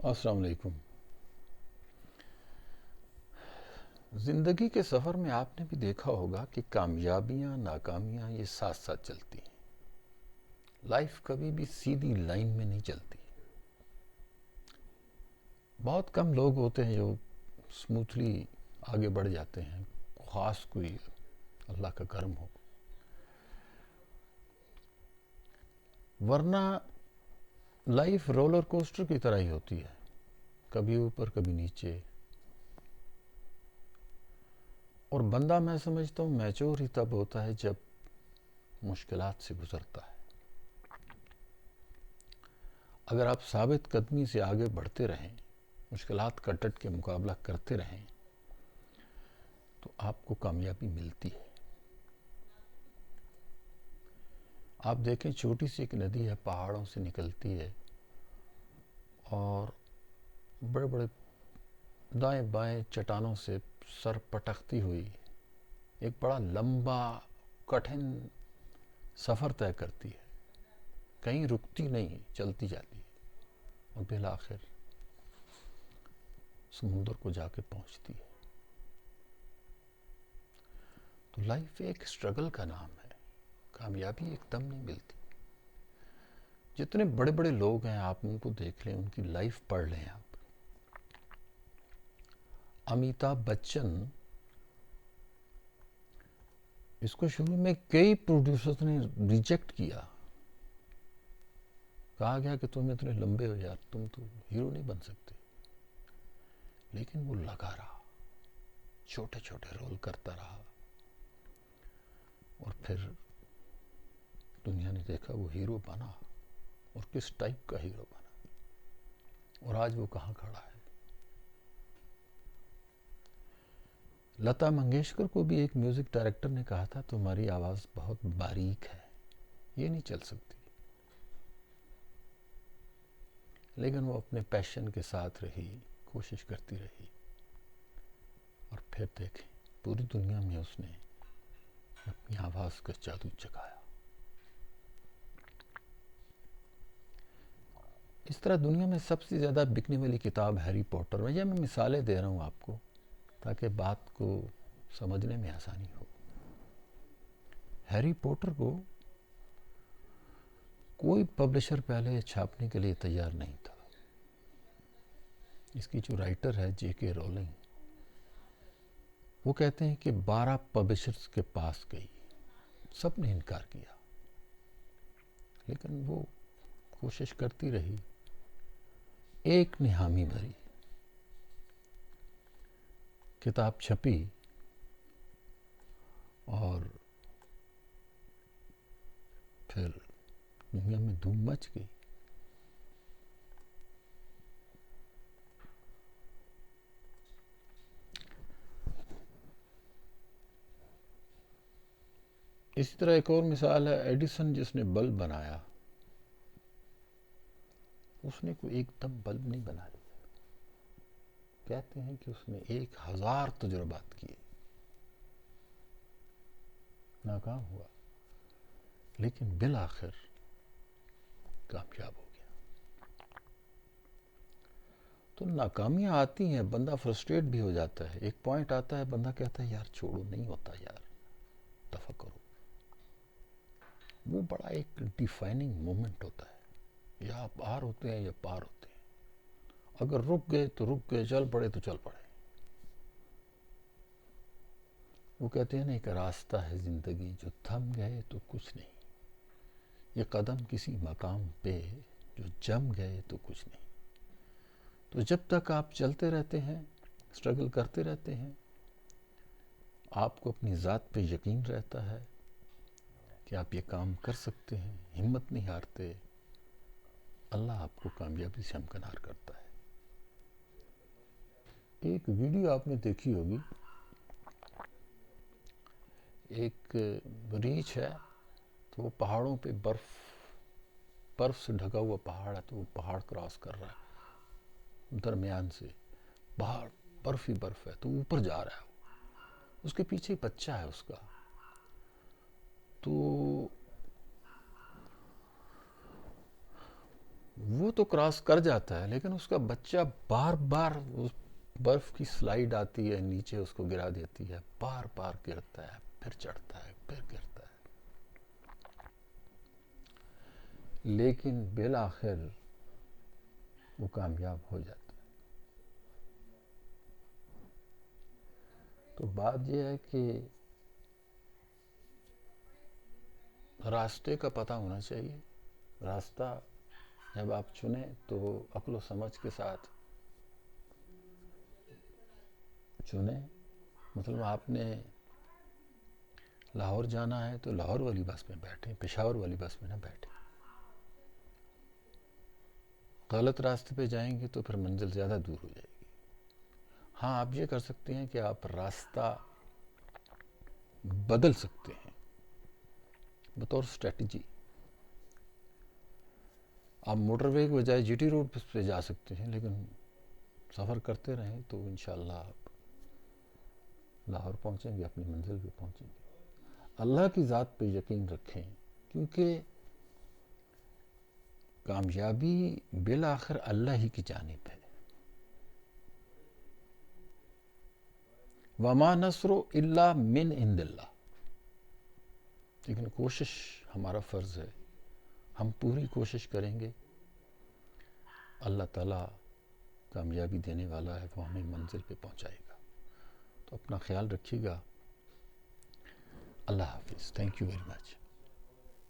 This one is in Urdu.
السلام علیکم۔ زندگی کے سفر میں آپ نے بھی دیکھا ہوگا کہ کامیابیاں ناکامیاں یہ ساتھ ساتھ چلتی ہیں۔ لائف کبھی بھی سیدھی لائن میں نہیں چلتی۔ بہت کم لوگ ہوتے ہیں جو سموتھلی آگے بڑھ جاتے ہیں، خاص کوئی اللہ کا کرم ہو، ورنہ لائف رولر کوسٹر کی طرح ہی ہوتی ہے، کبھی اوپر کبھی نیچے۔ اور بندہ میں سمجھتا ہوں میچور ہی تب ہوتا ہے جب مشکلات سے گزرتا ہے۔ اگر آپ ثابت قدمی سے آگے بڑھتے رہیں، مشکلات کا ڈٹ کے مقابلہ کرتے رہیں، تو آپ کو کامیابی ملتی ہے۔ آپ دیکھیں چھوٹی سی ایک ندی ہے، پہاڑوں سے نکلتی ہے اور بڑے بڑے دائیں بائیں چٹانوں سے سر پٹکتی ہوئی ایک بڑا لمبا کٹھن سفر طے کرتی ہے، کہیں رکتی نہیں، چلتی جاتی ہے اور بالآخر سمندر کو جا کے پہنچتی ہے۔ تو لائف ایک سٹرگل کا نام ہے، کامیابی ایک دم نہیں ملتی۔ جتنے بڑے بڑے لوگ ہیں آپ ان کو دیکھ لیں، ان کی لائف پڑھ لیں آپ۔ امیتابھ بچن، اس کو شروع میں کئی پروڈیوسرز نے ریجیکٹ کیا، کہا گیا کہ تم اتنے لمبے ہو یار، تم تو ہیرو نہیں بن سکتے، لیکن وہ لگا رہا، چھوٹے چھوٹے رول کرتا رہا، اور پھر دنیا نے دیکھا وہ ہیرو بنا، اور کس ٹائپ کا ہیرو بنا، اور آج وہ کہاں کھڑا ہے۔ لتا منگیشکر کو بھی ایک میوزک ڈائریکٹر نے کہا تھا تمہاری آواز بہت باریک ہے، یہ نہیں چل سکتی، لیکن وہ اپنے پیشن کے ساتھ رہی، کوشش کرتی رہی، اور پھر دیکھیں پوری دنیا میں اس نے اپنی آواز کا جادو چکایا۔ اس طرح دنیا میں سب سے زیادہ بکنے والی کتاب ہیری پوٹر ہے۔ یہ میں مثالیں دے رہا ہوں آپ کو تاکہ بات کو سمجھنے میں آسانی ہو۔ ہیری پوٹر کو کوئی پبلشر پہلے چھاپنے کے لیے تیار نہیں تھا۔ اس کی جو رائٹر ہے جے کے رولنگ، وہ کہتے ہیں کہ 12 پبلشرز کے پاس گئی، سب نے انکار کیا، لیکن وہ کوشش کرتی رہی، ایک نے حامی بھری، کتاب چھپی، اور پھر دنیا میں دھوم مچ گئی۔ اسی طرح ایک اور مثال ہے ایڈیسن، جس نے بلب بنایا، اس نے کوئی ایک دم بلب نہیں بنا لیا، کہتے ہیں کہ اس نے 1000 تجربات کیے، ناکام ہوا، لیکن بالآخر کامیاب ہو گیا۔ تو ناکامیاں آتی ہیں، بندہ فرسٹریٹ بھی ہو جاتا ہے، ایک پوائنٹ آتا ہے بندہ کہتا ہے یار چھوڑو، نہیں ہوتا یار، دفع کرو۔ وہ بڑا ایک ڈیفائننگ مومنٹ ہوتا ہے، یا آپ پار ہوتے ہیں یا پار ہوتے ہیں، اگر رک گئے تو رک گئے، چل پڑے تو چل پڑے۔ وہ کہتے ہیں نا ایک راستہ ہے زندگی، جو تھم گئے تو کچھ نہیں، یہ قدم کسی مقام پہ جو جم گئے تو کچھ نہیں۔ تو جب تک آپ چلتے رہتے ہیں، سٹرگل کرتے رہتے ہیں، آپ کو اپنی ذات پہ یقین رہتا ہے کہ آپ یہ کام کر سکتے ہیں، ہمت نہیں ہارتے، اللہ آپ کو کامیابی سے ہمکنار کرتا ہے۔ ایک ویڈیو آپ نے دیکھی ہوگی، ایک ریچھ ہے، تو وہ پہاڑوں پہ برف سے ڈھکا ہوا پہاڑ ہے، تو وہ پہاڑ کراس کر رہا ہے، درمیان سے پہاڑ برف ہی برف ہے، تو اوپر جا رہا ہے، اس کے پیچھے بچہ ہے اس کا، تو وہ تو کراس کر جاتا ہے، لیکن اس کا بچہ بار بار اس برف کی سلائیڈ آتی ہے نیچے، اس کو گرا دیتی ہے، بار بار گرتا ہے، پھر چڑھتا ہے، پھر گرتا ہے، لیکن بالآخر وہ کامیاب ہو جاتا ہے۔ تو بات یہ ہے کہ راستے کا پتہ ہونا چاہیے۔ راستہ جب آپ چنیں تو عقل و سمجھ کے ساتھ چنیں۔ مطلب آپ نے لاہور جانا ہے تو لاہور والی بس میں بیٹھیں، پشاور والی بس میں نہ بیٹھیں۔ غلط راستے پہ جائیں گے تو پھر منزل زیادہ دور ہو جائے گی۔ ہاں آپ یہ کر سکتے ہیں کہ آپ راستہ بدل سکتے ہیں بطور اسٹریٹجی۔ آپ موٹر وے کے بجائے جی ٹی روڈ پہ جا سکتے ہیں، لیکن سفر کرتے رہیں تو انشاءاللہ آپ لاہور پہنچیں گے، اپنی منزل پہ پہنچیں گے۔ اللہ کی ذات پہ یقین رکھیں، کیونکہ کامیابی بالآخر اللہ ہی کی جانب ہے۔ وَمَا نَصْرُ إِلَّا مِنْ عِنْدِ اللَّهِ۔ لیکن کوشش ہمارا فرض ہے، ہم پوری کوشش کریں گے، اللہ تعالیٰ کامیابی دینے والا ہے، وہ ہمیں منزل پہ پہنچائے گا۔ تو اپنا خیال رکھیے گا۔ اللہ حافظ۔ Thank you very much.